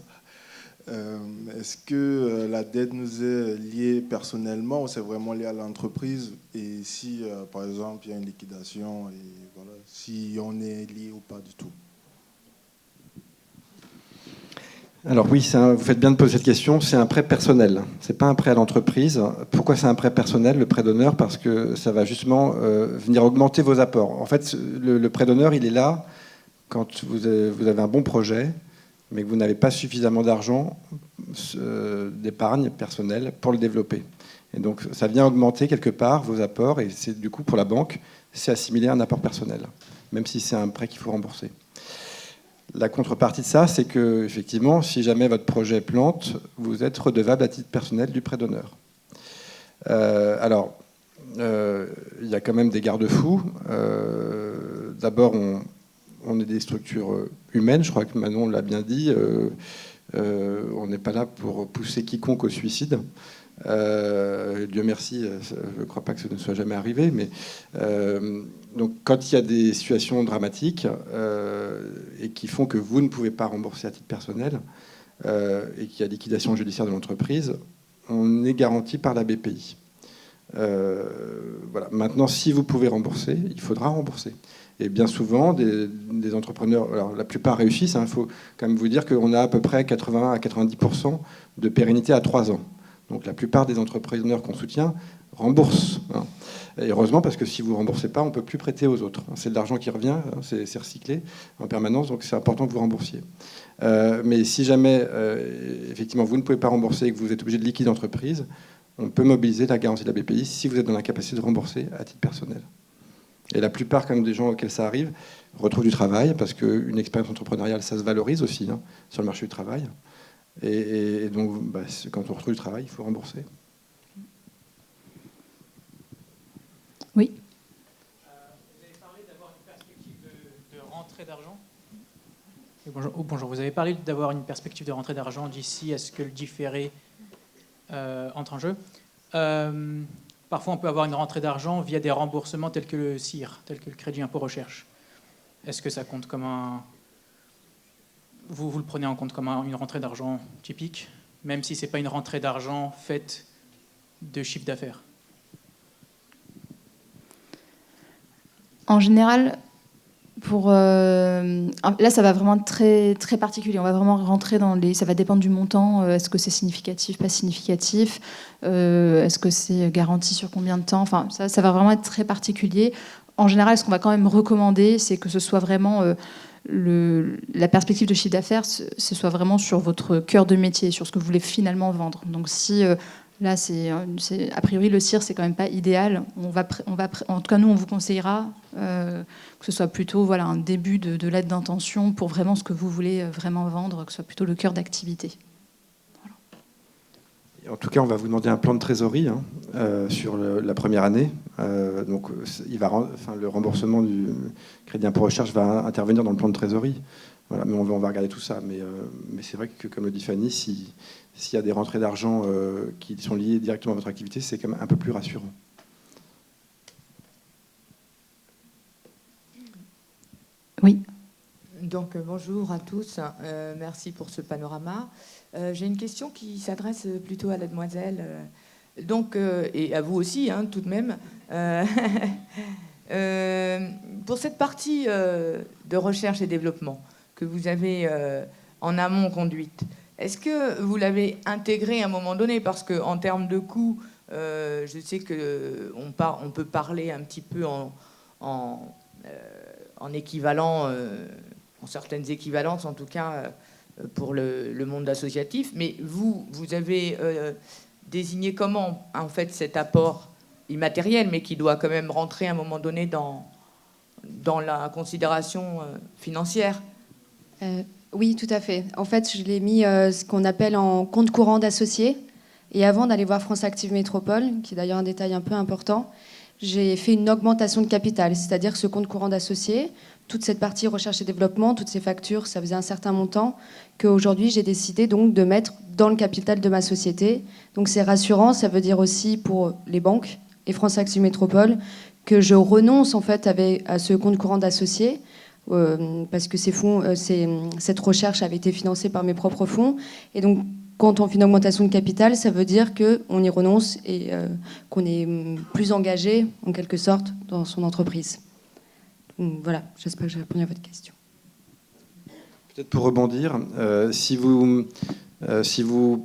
Est-ce que la dette nous est liée personnellement ou c'est vraiment lié à l'entreprise? Et si, par exemple, il y a une liquidation, et voilà, si on est lié ou pas du tout? Alors oui, vous faites bien de poser cette question, c'est un prêt personnel, c'est pas un prêt à l'entreprise. Pourquoi c'est un prêt personnel, le prêt d'honneur? Parce que ça va justement venir augmenter vos apports. En fait, le prêt d'honneur, il est là quand vous avez un bon projet, mais que vous n'avez pas suffisamment d'argent, d'épargne personnelle pour le développer. Et donc ça vient augmenter quelque part vos apports, et c'est du coup pour la banque, c'est assimilé à un apport personnel, même si c'est un prêt qu'il faut rembourser. La contrepartie de ça, c'est que, effectivement, si jamais votre projet plante, vous êtes redevable à titre personnel du prêt d'honneur. Alors, il y a quand même des garde-fous. D'abord, on est des structures humaines, je crois que Manon l'a bien dit. On n'est pas là pour pousser quiconque au suicide. Dieu merci, je ne crois pas que ça ne soit jamais arrivé, mais donc quand il y a des situations dramatiques et qui font que vous ne pouvez pas rembourser à titre personnel et qu'il y a liquidation judiciaire de l'entreprise, on est garanti par la BPI. Voilà. Maintenant, si vous pouvez rembourser, il faudra rembourser. Et bien souvent, des entrepreneurs, alors la plupart réussissent, il faut quand même vous dire qu'on a à peu près 80 à 90% de pérennité à 3 ans. Donc la plupart des entrepreneurs qu'on soutient remboursent. Et heureusement, parce que si vous ne remboursez pas, on ne peut plus prêter aux autres. C'est de l'argent qui revient, c'est recyclé en permanence, donc c'est important que vous remboursiez. Mais si jamais, effectivement, vous ne pouvez pas rembourser et que vous êtes obligé de liquider l'entreprise, on peut mobiliser la garantie de la BPI si vous êtes dans l'incapacité de rembourser à titre personnel. Et la plupart quand même, des gens auxquels ça arrive retrouvent du travail, parce qu'une expérience entrepreneuriale, ça se valorise aussi sur le marché du travail. Et donc, quand on retrouve du travail, il faut rembourser. Oui. Vous avez parlé d'avoir une perspective de rentrée d'argent. Bonjour. Vous avez parlé d'avoir une perspective de rentrée d'argent d'ici à ce que le différé entre en jeu. Parfois, on peut avoir une rentrée d'argent via des remboursements tels que le CIR, tel que le crédit impôt recherche. Est-ce que ça compte comme un... Vous le prenez en compte comme une rentrée d'argent typique, même si ce n'est pas une rentrée d'argent faite de chiffre d'affaires? En général, là, ça va vraiment être très, très particulier. On va vraiment rentrer dans les... Ça va dépendre du montant. Est-ce que c'est significatif, pas significatif? Est-ce que c'est garanti sur combien de temps? Enfin, ça va vraiment être très particulier. En général, ce qu'on va quand même recommander, c'est que ce soit vraiment... la perspective de chiffre d'affaires, ce soit vraiment sur votre cœur de métier, sur ce que vous voulez finalement vendre. Donc si là, a priori, le CIR, c'est quand même pas idéal, en tout cas, nous, on vous conseillera que ce soit plutôt un début de lettre d'intention pour vraiment ce que vous voulez vraiment vendre, que ce soit plutôt le cœur d'activité. En tout cas, on va vous demander un plan de trésorerie sur la première année. Donc, le remboursement du crédit impôt recherche va intervenir dans le plan de trésorerie. Voilà, mais on va regarder tout ça. Mais c'est vrai que, comme le dit Fanny, s'il y a des rentrées d'argent qui sont liées directement à votre activité, c'est quand même un peu plus rassurant. Oui. Donc, bonjour à tous. Merci pour ce panorama. J'ai une question qui s'adresse plutôt à la demoiselle, et à vous aussi, tout de même. Pour cette partie de recherche et développement que vous avez en amont conduite, est-ce que vous l'avez intégrée à un moment donné? Parce qu'en termes de coûts, je sais qu'on peut parler un petit peu en équivalent, en certaines équivalences en tout cas, pour le monde associatif, mais vous avez désigné comment, en fait, cet apport immatériel, mais qui doit quand même rentrer à un moment donné dans la considération financière? Oui, tout à fait. En fait, je l'ai mis ce qu'on appelle en compte courant d'associés. Et avant d'aller voir France Active Métropole, qui est d'ailleurs un détail un peu important, j'ai fait une augmentation de capital, c'est-à-dire que ce compte courant d'associés, toute cette partie recherche et développement, toutes ces factures, ça faisait un certain montant qu'aujourd'hui j'ai décidé donc de mettre dans le capital de ma société. Donc c'est rassurant, ça veut dire aussi pour les banques et France Active Métropole que je renonce en fait à ce compte courant d'associés parce que cette recherche avait été financée par mes propres fonds. Et donc quand on fait une augmentation de capital, ça veut dire qu'on y renonce et qu'on est plus engagé en quelque sorte dans son entreprise. Voilà, j'espère que j'ai répondu à votre question. Peut-être pour rebondir, si vous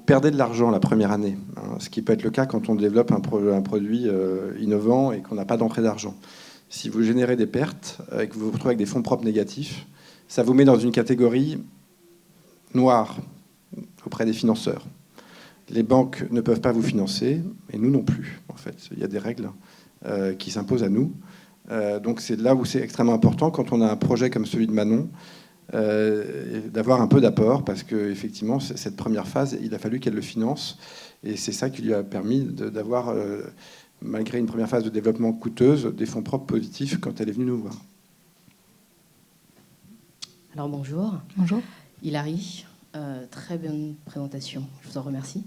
perdez de l'argent la première année, ce qui peut être le cas quand on développe un produit innovant et qu'on n'a pas d'entrée d'argent, si vous générez des pertes et que vous vous retrouvez avec des fonds propres négatifs, ça vous met dans une catégorie noire auprès des financeurs. Les banques ne peuvent pas vous financer, et nous non plus, en fait. Il y a des règles qui s'imposent à nous. Donc c'est là où c'est extrêmement important, quand on a un projet comme celui de Manon, d'avoir un peu d'apport, parce qu'effectivement, cette première phase, il a fallu qu'elle le finance, et c'est ça qui lui a permis d'avoir, malgré une première phase de développement coûteuse, des fonds propres positifs quand elle est venue nous voir. Alors bonjour. Bonjour. Hilary, très bonne présentation, je vous en remercie.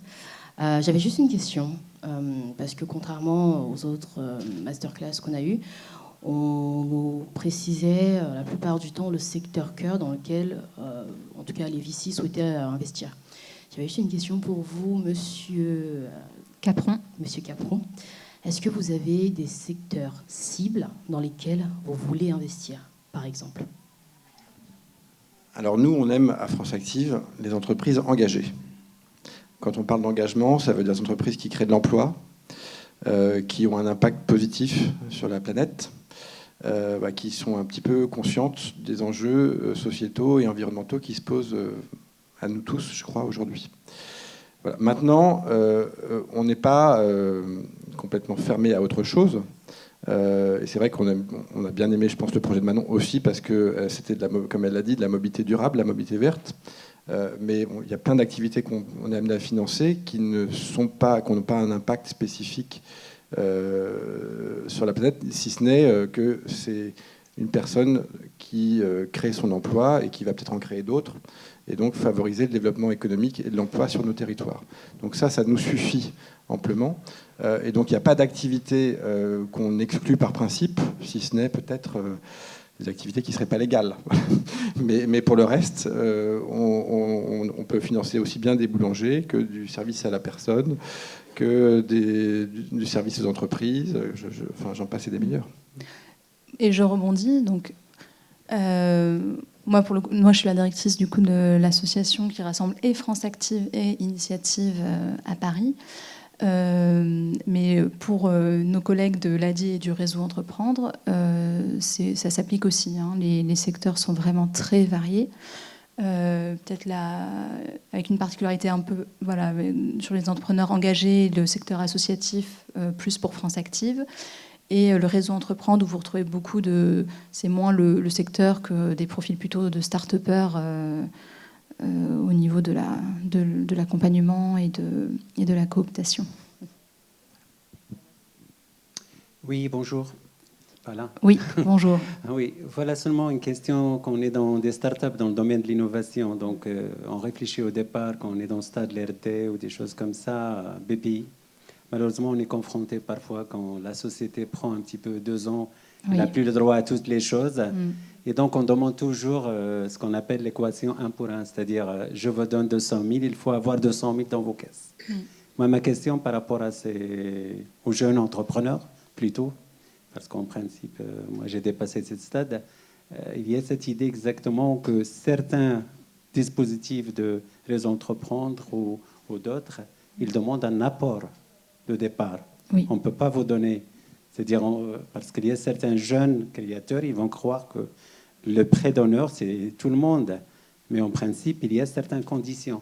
J'avais juste une question, parce que contrairement aux autres masterclass qu'on a eues, on vous précisait la plupart du temps le secteur cœur dans lequel, en tout cas, les VC souhaitaient investir. J'avais juste une question pour vous, Monsieur Capron. Monsieur Capron. Est-ce que vous avez des secteurs cibles dans lesquels vous voulez investir, par exemple? Alors nous, on aime à France Active les entreprises engagées. Quand on parle d'engagement, ça veut dire des entreprises qui créent de l'emploi, qui ont un impact positif sur la planète, qui sont un petit peu conscientes des enjeux sociétaux et environnementaux qui se posent à nous tous, je crois, aujourd'hui. Voilà. Maintenant, on n'est pas complètement fermé à autre chose. Et c'est vrai qu'on a bien aimé, je pense, le projet de Manon aussi parce que c'était, comme elle l'a dit, de la mobilité durable, la mobilité verte. Mais il y a plein d'activités qu'on est amené à financer qui n'ont pas un impact spécifique sur la planète, si ce n'est que c'est une personne qui crée son emploi et qui va peut-être en créer d'autres, et donc favoriser le développement économique et de l'emploi sur nos territoires. Donc ça nous suffit amplement. Et donc il n'y a pas d'activité qu'on exclut par principe, si ce n'est peut-être des activités qui ne seraient pas légales. mais pour le reste, on peut financer aussi bien des boulangers que du service à la personne, que du service aux entreprises, j'en passe et des meilleurs. Et je rebondis, donc moi je suis la directrice du coup de l'association qui rassemble et France Active et Initiative à Paris. Mais pour nos collègues de l'ADI et du réseau Entreprendre, ça s'applique aussi. Hein. Les secteurs sont vraiment très variés. Peut-être avec une particularité un peu sur les entrepreneurs engagés, le secteur associatif plus pour France Active. Et le réseau Entreprendre, où vous retrouvez beaucoup c'est moins le secteur que des profils plutôt de start-upers au niveau de l'accompagnement et de la cooptation. Oui, bonjour. Voilà. Oui, bonjour. Oui, voilà seulement une question qu'on est dans des startups dans le domaine de l'innovation. Donc, on réfléchit au départ quand on est dans le stade de l'RD ou des choses comme ça, BPI. Malheureusement, on est confronté parfois quand la société prend un petit peu 2 ans, elle n'a plus le droit à toutes les choses. Et donc, on demande toujours ce qu'on appelle l'équation 1 pour 1, c'est-à-dire je vous donne 200 000, il faut avoir 200 000 dans vos caisses. Moi, ma question par rapport aux jeunes entrepreneurs, plutôt, parce qu'en principe, moi, j'ai dépassé ce stade, il y a cette idée exactement que certains dispositifs de réseau Entreprendre ou d'autres, ils demandent un apport de départ. Oui. On ne peut pas vous donner. C'est-à-dire, parce qu'il y a certains jeunes créateurs, ils vont croire que le prêt d'honneur, c'est tout le monde. Mais en principe, il y a certaines conditions.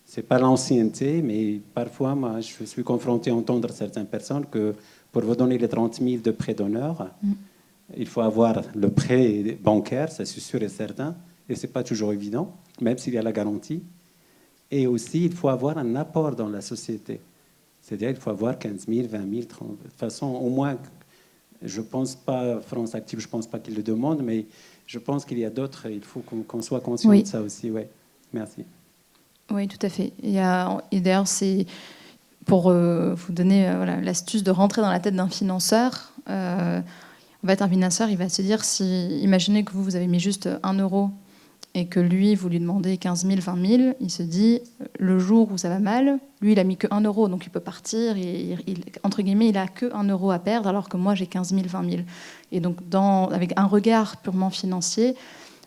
Ce n'est pas l'ancienneté, mais parfois, moi, je suis confronté à entendre certaines personnes que pour vous donner les 30 000 de prêt d'honneur, il faut avoir le prêt bancaire, ça c'est sûr et certain, et ce n'est pas toujours évident, même s'il y a la garantie. Et aussi, il faut avoir un apport dans la société. C'est-à-dire qu'il faut avoir 15 000, 20 000, 30 000. De toute façon, au moins, je ne pense pas, France Active, je ne pense pas qu'il le demande, mais je pense qu'il y a d'autres, il faut qu'on soit conscient de ça aussi. Ouais. Merci. Oui, tout à fait. Et d'ailleurs, c'est pour vous donner l'astuce de rentrer dans la tête d'un financeur. En fait, un financeur, il va se dire, imaginez que vous avez mis juste 1 euro et que lui, vous lui demandez 15 000, 20 000, il se dit, le jour où ça va mal, lui, il a mis que 1 euro, donc il peut partir, entre guillemets, il a que 1 euro à perdre, alors que moi, j'ai 15 000, 20 000. Et donc, avec un regard purement financier,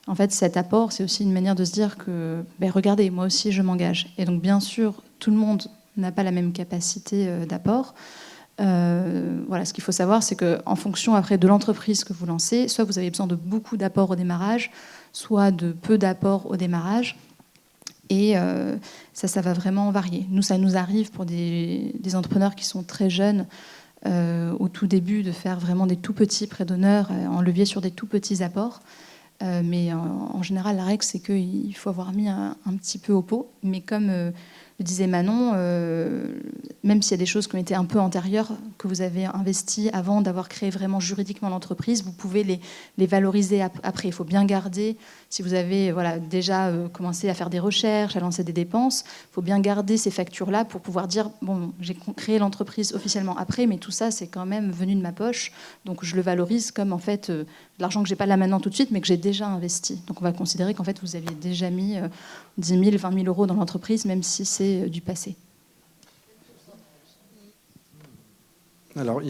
en fait, cet apport, c'est aussi une manière de se dire que, regardez, moi aussi, je m'engage. Et donc, bien sûr, tout le monde n'a pas la même capacité d'apport. Ce qu'il faut savoir, c'est qu'en fonction après de l'entreprise que vous lancez, soit vous avez besoin de beaucoup d'apports au démarrage, soit de peu d'apports au démarrage. Et ça va vraiment varier. Nous, ça nous arrive pour des entrepreneurs qui sont très jeunes au tout début de faire vraiment des tout petits prêts d'honneur en levier sur des tout petits apports. Mais en général, la règle, c'est qu'il faut avoir mis un petit peu au pot. Mais comme le disait Manon, même s'il y a des choses qui ont été un peu antérieures, que vous avez investies avant d'avoir créé vraiment juridiquement l'entreprise, vous pouvez les valoriser après. Il faut bien garder, si vous avez déjà commencé à faire des recherches, à lancer des dépenses, il faut bien garder ces factures-là pour pouvoir dire, bon, j'ai créé l'entreprise officiellement après, mais tout ça, c'est quand même venu de ma poche, donc je le valorise comme en fait de l'argent que je n'ai pas là maintenant tout de suite, mais que j'ai déjà investi. Donc on va considérer qu'en fait, vous aviez déjà mis 10 000, 20 000 euros dans l'entreprise, même si c'est du passé. Alors,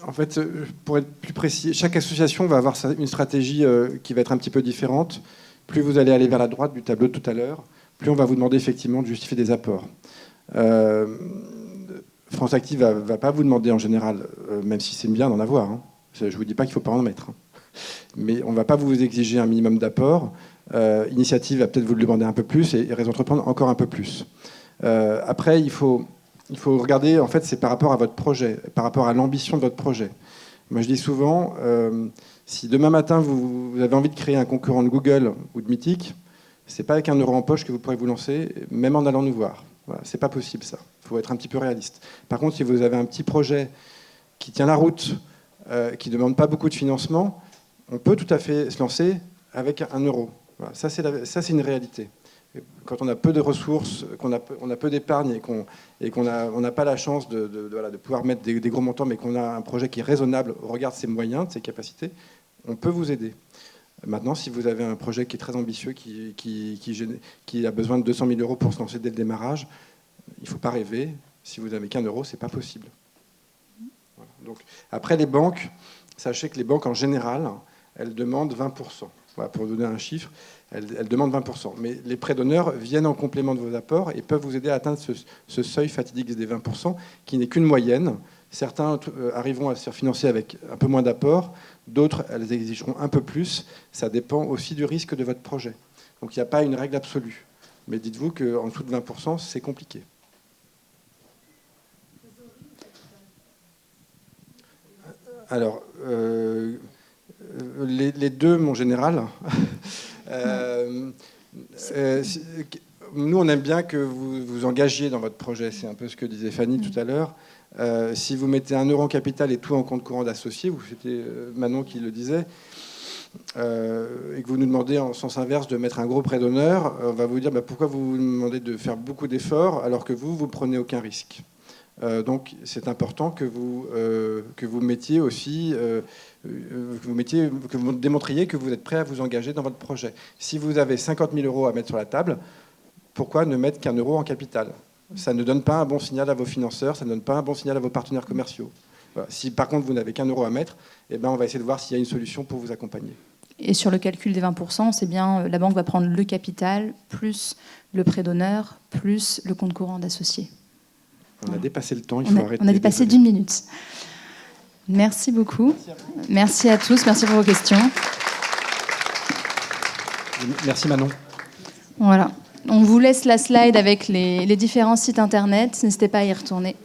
en fait, pour être plus précis, chaque association va avoir une stratégie qui va être un petit peu différente. Plus vous allez aller vers la droite du tableau de tout à l'heure, plus on va vous demander effectivement de justifier des apports. France Active ne va pas vous demander en général, même si c'est bien d'en avoir, hein. Je ne vous dis pas qu'il ne faut pas en mettre, hein. Mais on ne va pas vous exiger un minimum d'apport. Initiative va peut-être vous le demander un peu plus et Réseau Entreprendre encore un peu plus. Après, il faut regarder, en fait, c'est par rapport à votre projet, par rapport à l'ambition de votre projet. Moi, je dis souvent, si demain matin, vous avez envie de créer un concurrent de Google ou de Mythique, ce n'est pas avec 1 euro en poche que vous pourrez vous lancer, même en allant nous voir. Voilà, ce n'est pas possible, ça. Il faut être un petit peu réaliste. Par contre, si vous avez un petit projet qui tient la route, qui ne demande pas beaucoup de financement, on peut tout à fait se lancer avec 1 euro. Voilà, ça, c'est une réalité. Quand on a peu de ressources, qu'on a peu d'épargne et qu'on n'a pas la chance de pouvoir mettre des gros montants, mais qu'on a un projet qui est raisonnable au regard de ses moyens, de ses capacités, on peut vous aider. Maintenant, si vous avez un projet qui est très ambitieux, qui a besoin de 200 000 euros pour se lancer dès le démarrage, il ne faut pas rêver. Si vous n'avez qu'1 euro, ce n'est pas possible. Voilà. Donc, après, les banques, sachez que les banques, en général, elles demandent 20%. Voilà, pour donner un chiffre, elles demandent 20%. Mais les prêts d'honneur viennent en complément de vos apports et peuvent vous aider à atteindre ce seuil fatidique des 20%, qui n'est qu'une moyenne. Certains arriveront à se faire financer avec un peu moins d'apports, d'autres, elles exigeront un peu plus. Ça dépend aussi du risque de votre projet. Donc il n'y a pas une règle absolue. Mais dites-vous qu'en dessous de 20%, c'est compliqué. Alors, les deux, mon général. Nous, on aime bien que vous vous engagiez dans votre projet. C'est un peu ce que disait Fanny tout à l'heure. Si vous mettez 1 euro en capital et tout en compte courant d'associé, c'était Manon qui le disait, et que vous nous demandez en sens inverse de mettre un gros prêt d'honneur, on va vous dire pourquoi vous nous demandez de faire beaucoup d'efforts alors que vous prenez aucun risque. Donc c'est important que vous mettiez aussi, que vous démontriez que vous êtes prêt à vous engager dans votre projet. Si vous avez 50 000 euros à mettre sur la table, pourquoi ne mettre qu'1 euro en capital ? Ça ne donne pas un bon signal à vos financeurs, ça ne donne pas un bon signal à vos partenaires commerciaux. Voilà. Si par contre vous n'avez qu'1 euro à mettre, eh ben, on va essayer de voir s'il y a une solution pour vous accompagner. Et sur le calcul des 20%, c'est bien la banque va prendre le capital, plus le prêt d'honneur, plus le compte courant d'associé. On a dépassé le temps, il faut arrêter. On a dépassé d'1 minute. Merci beaucoup. Merci à tous, merci pour vos questions. Merci Manon. Voilà. On vous laisse la slide avec les différents sites internet. N'hésitez pas à y retourner.